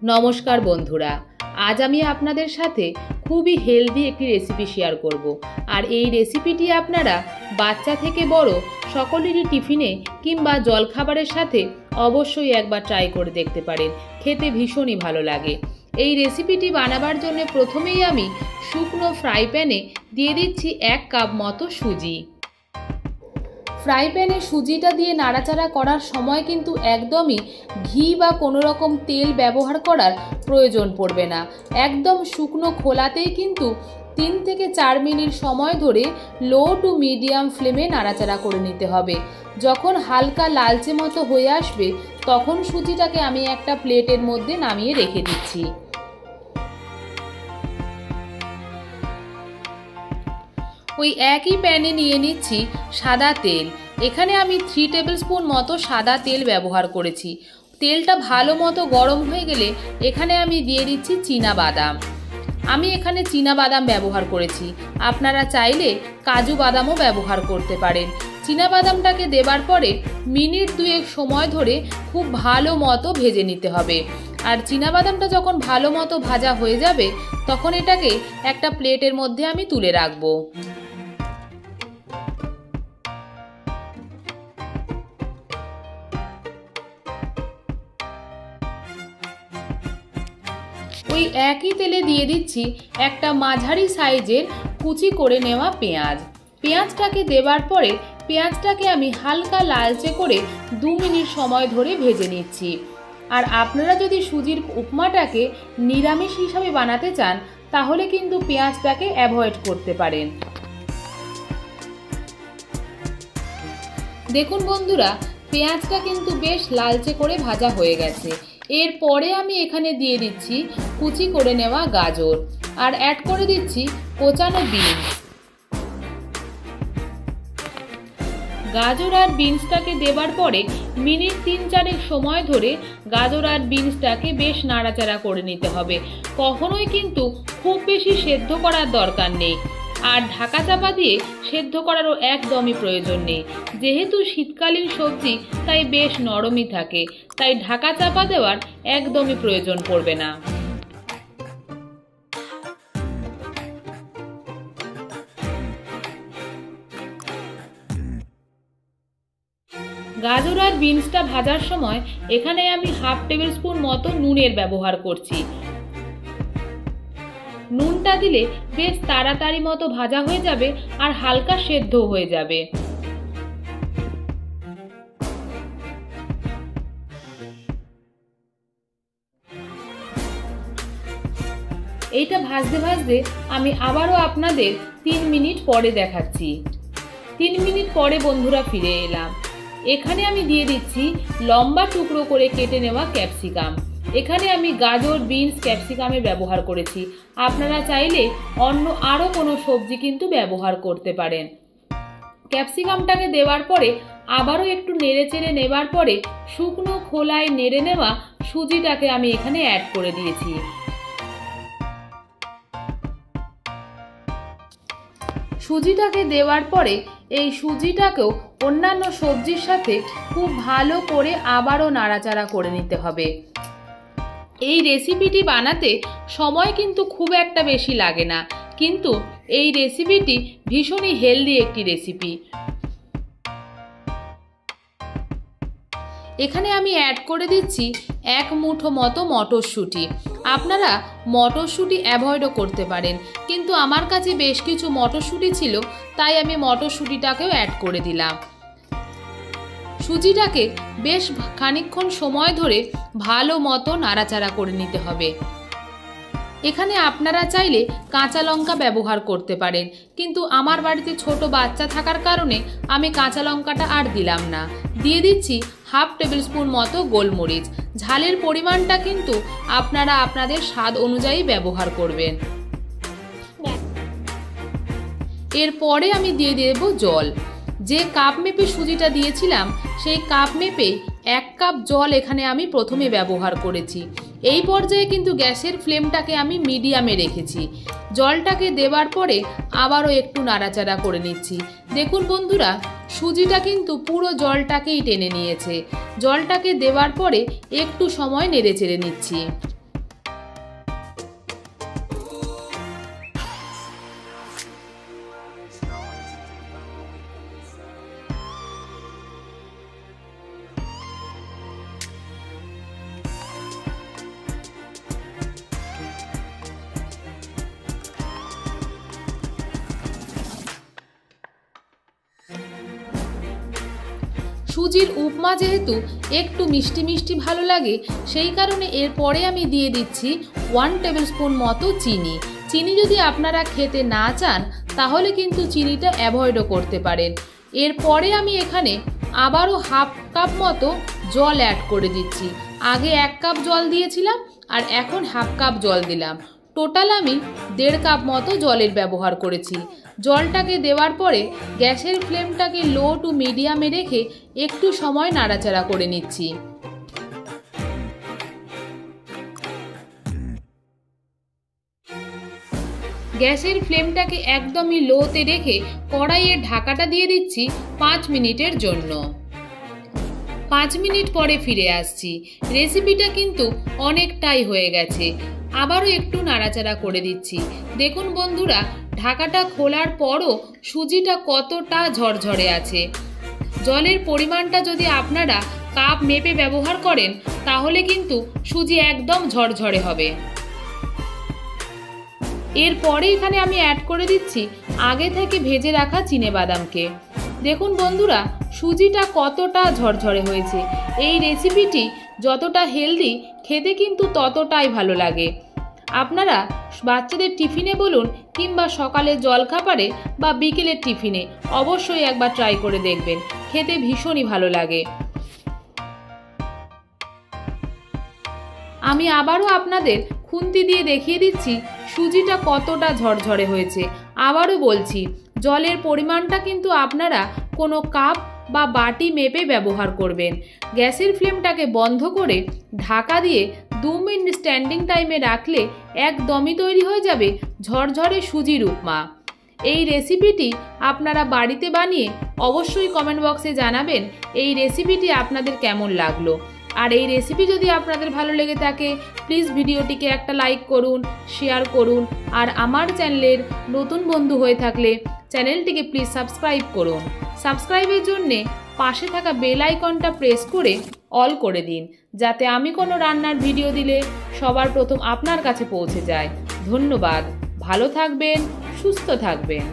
নমস্কার বন্ধুরা, আজ আমি আপনাদের সাথে খুবই হেলদি একটি রেসিপি শেয়ার করব। আর এই রেসিপিটি আপনারা বাচ্চা থেকে বড় সকলেরই টিফিনে কিংবা জলখাবারের সাথে অবশ্যই একবার ট্রাই করে দেখতে পারেন। খেতে ভীষণই ভালো লাগে। এই রেসিপিটি বানাবার জন্য প্রথমেই আমি শুকনো ফ্রাই প্যানে দিয়ে দিচ্ছি 1 কাপ মতো সুজি। ফ্রাই প্যানে সুজিটা দিয়ে নাড়াচাড়া করার সময় কিন্তু একদমই ঘি বা কোনো রকম তেল ব্যবহার করার প্রয়োজন পড়বে না। একদম শুকনো খোলাতেই কিন্তু 3 থেকে 4 মিনিট সময় ধরে লো টু মিডিয়াম ফ্লেমে নাড়াচাড়া করে নিতে হবে। যখন হালকা লালচে মতো হয়ে আসবে তখন সুজিটাকে আমি একটা প্লেটের মধ্যে নামিয়ে রেখে দিচ্ছি। ওই একই প্যানে নিয়ে নিচ্ছি সাদা তেল। এখানে আমি 3 টেবিল স্পুন মতো সাদা তেল ব্যবহার করেছি। তেলটা ভালো মতো গরম হয়ে গেলে এখানে আমি দিয়ে দিচ্ছি চীনা বাদাম। আমি এখানে চীনা বাদাম ব্যবহার করেছি, আপনারা চাইলে কাজু বাদামও ব্যবহার করতে পারেন। চীনা বাদামটাকে দেবার পরে মিনিট 2 সময় ধরে খুব ভালো মতো ভেজে নিতে হবে। আর চীনা বাদামটা যখন ভালো মতো ভাজা হয়ে যাবে তখন এটাকে একটা প্লেটের মধ্যে আমি তুলে রাখবো। ওই একই তেলে দিয়ে দিচ্ছি একটা মাঝারি সাইজের কুচি করে নেওয়া পেঁয়াজ। পেঁয়াজটাকে দেবার পরে পেঁয়াজটাকে আমি হালকা লালচে করে 2 মিনিট সময় ধরে ভেজে নিচ্ছি। আর আপনারা যদি সুজির উপমাটাকে নিরামিষ হিসাবে বানাতে চান তাহলে কিন্তু পেঁয়াজটাকে অ্যাভয়েড করতে পারেন। দেখুন বন্ধুরা, পেঁয়াজটা কিন্তু বেশ লালচে করে ভাজা হয়ে গেছে। এরপরে আমি এখানে দিয়ে দিচ্ছি কুচি করে নেওয়া গাজর আর অ্যাড করে দিচ্ছি কোচানো বিনস। গাজর আর বিনসটাকে দেবার পরে মিনিট 3-4 সময় ধরে গাজর আর বিনসটাকে বেশ নাড়াচাড়া করে নিতে হবে। কখনোই কিন্তু খুব বেশি সেদ্ধ করার দরকার নেই, আর ঢাকা চাপা দিয়ে সেদ্ধ করারও একদমই প্রয়োজন নেই। যেহেতু শীতকালীন সবজি তাই বেশ নরমই থাকে, তাই ঢাকা চাপা দেওয়ার একদমই প্রয়োজন পড়বে না। গাজর আর বিনসটা ভাজার সময় এখানে আমি 1/2 টেবিল স্পুন মতো নুনের ব্যবহার করছি। নুনটা দিলে বেশ তাড়াতাড়ি মতো ভাজা হয়ে যাবে আর হালকা সেদ্ধ হয়ে যাবে। এইটা ভাজতে ভাজতে আমি আবারও আপনাদের 3 মিনিট পরে দেখাচ্ছি। 3 মিনিট পরে বন্ধুরা ফিরে এলাম। এখানে আমি দিয়ে দিচ্ছি লম্বা টুকরো করে কেটে নেওয়া ক্যাপসিকাম। এখানে আমি গাজর, বিনস, ক্যাপসিকামের ব্যবহার করেছি। আপনারা চাইলে অন্য আরও কোনো সবজি কিন্তু ব্যবহার করতে পারেন। ক্যাপসিকামটাকে দেওয়ার পরে আবারও একটু নেড়েচেড়ে নেবার পরে শুকনো খোলায় নেড়ে নেওয়া সুজিটাকে আমি এখানে অ্যাড করে দিয়েছি। সুজিটাকে দেওয়ার পরে এই সুজিটাকেও অন্যান্য সবজির সাথে খুব ভালো করে আবারও নাড়াচাড়া করে নিতে হবে। এই রেসিপিটি বানাতে সময় কিন্তু খুব একটা বেশি লাগে না, কিন্তু এই রেসিপিটি ভীষণই হেলদি একটি রেসিপি। এখানে আমি অ্যাড করে দিচ্ছি 1 মুঠো মতো মটরশুঁটি। আপনারা মটরশুঁটি অ্যাভয়েডও করতে পারেন, কিন্তু আমার কাছে বেশ কিছু মটরশুঁটি ছিল তাই আমি মটরশুঁটিটাকেও অ্যাড করে দিলাম। সুজিটাকে বেশ খানিকক্ষণ সময় ধরে ভালো মতো নাড়াচাড়া করে নিতে হবে। এখানে আপনারা চাইলে কাঁচা লঙ্কা ব্যবহার করতে পারেন, কিন্তু আমার বাড়িতে ছোট বাচ্চা থাকার কারণে আমি কাঁচা লঙ্কাটা আর দিলাম না। দিয়ে দিচ্ছি 1/2 টেবিল স্পুন মতো গোলমরিচ। ঝালের পরিমাণটা কিন্তু আপনারা আপনাদের স্বাদ অনুযায়ী ব্যবহার করবেন। এরপরে আমি দিয়ে দেব জল। যে কাপ মেপে সুজিটা দিয়েছিলাম সেই কাপ মেপে 1 কাপ জল এখানে আমি প্রথমে ব্যবহার করেছি। এই পর্যায়ে কিন্তু গ্যাসের ফ্লেমটাকে আমি মিডিয়ামে রেখেছি। জলটাকে দেবার পরে আবারও একটু নাড়াচাড়া করে নিচ্ছি। দেখুন বন্ধুরা, সুজিটা কিন্তু পুরো জলটাকেই টেনে নিয়েছে। জলটাকে দেওয়ার পরে একটু সময় নেড়েচেড়ে নিচ্ছি। সুজির উপমা যেহেতু একটু মিষ্টি মিষ্টি ভালো লাগে, সেই কারণে এরপরে আমি দিয়ে দিচ্ছি 1 টেবিল স্পুন মতো চিনি। চিনি যদি আপনারা খেতে না চান তাহলে কিন্তু চিনিটা অ্যাভয়েডও করতে পারেন। এরপরে আমি এখানে আবারও হাফ কাপ মতো জল অ্যাড করে দিচ্ছি। আগে 1 কাপ জল দিয়েছিলাম আর এখন হাফ কাপ জল দিলাম। টোটাল আমি 1.5 কাপ মতো জলের ব্যবহার করেছি। জলটাকে দেওয়ার পরে গ্যাসের ফ্লেমটাকে লো টু মিডিয়ামে রেখে একটু সময় নাড়াচাড়া করে নিচ্ছি। গ্যাসের ফ্লেমটাকে একদমই লোতে রেখে কড়াইয়ের ঢাকাটা দিয়ে দিচ্ছি 5 মিনিটের জন্য। 5 মিনিট পরে ফিরে আসছি। রেসিপিটা কিন্তু অনেকটাই হয়ে গেছে। আবারও একটু নাড়াচাড়া করে দিচ্ছি। দেখুন বন্ধুরা, ঢাকাটা খোলার পরও সুজিটা কতটা ঝরঝরে আছে। জলের পরিমাণটা যদি আপনারা কাপ মেপে ব্যবহার করেন তাহলে কিন্তু সুজি একদম ঝরঝরে হবে। এরপরে এখানে আমি অ্যাড করে দিচ্ছি আগে থেকে ভেজে রাখা চিনেবাদামকে। দেখুন বন্ধুরা, সুজিটা কতটা ঝরঝরে হয়েছে। এই রেসিপিটি যতটা হেলদি, খেতে কিন্তু ততটাই ভালো লাগে। আপনারা বাচ্চাদের টিফিনে বলুন কিংবা সকালের জলখাবারে বা বিকেলের টিফিনে অবশ্যই একবার ট্রাই করে দেখবেন, খেতে ভীষণই ভালো লাগে। আমি আবারও আপনাদের খুন্তি দিয়ে দেখিয়ে দিচ্ছি সুজিটা কতটা ঝরঝরে হয়েছে। আবারও বলছি, জলের পরিমাণটা কিন্তু আপনারা কোনো কাপ বা বাটি মেপে ব্যবহার করবেন। গ্যাসের ফ্লেমটাকে বন্ধ করে ঢাকা দিয়ে 2 মিনিট স্ট্যান্ডিং টাইমে রাখলে একদমই তৈরি হয়ে যাবে ঝরঝরে সুজির উপমা। এই রেসিপিটি আপনারা বাড়িতে বানিয়ে অবশ্যই কমেন্ট বক্সে জানাবেন এই রেসিপিটি আপনাদের কেমন লাগলো। আর এই রেসিপি যদি আপনাদের ভালো লেগে থাকে প্লিজ ভিডিওটিকে একটা লাইক করুন, শেয়ার করুন। আর আমার চ্যানেলের নতুন বন্ধু হয়ে থাকলে চ্যানেলটিকে প্লিজ সাবস্ক্রাইব করুন। সাবস্ক্রাইবের জন্যে পাশে থাকা বেল আইকনটা প্রেস করে অল করে দিন, যাতে আমি কোনো রান্নার ভিডিও দিলে সবার প্রথম আপনার কাছে পৌঁছে যায়। ধন্যবাদ। ভালো থাকবেন, সুস্থ থাকবেন।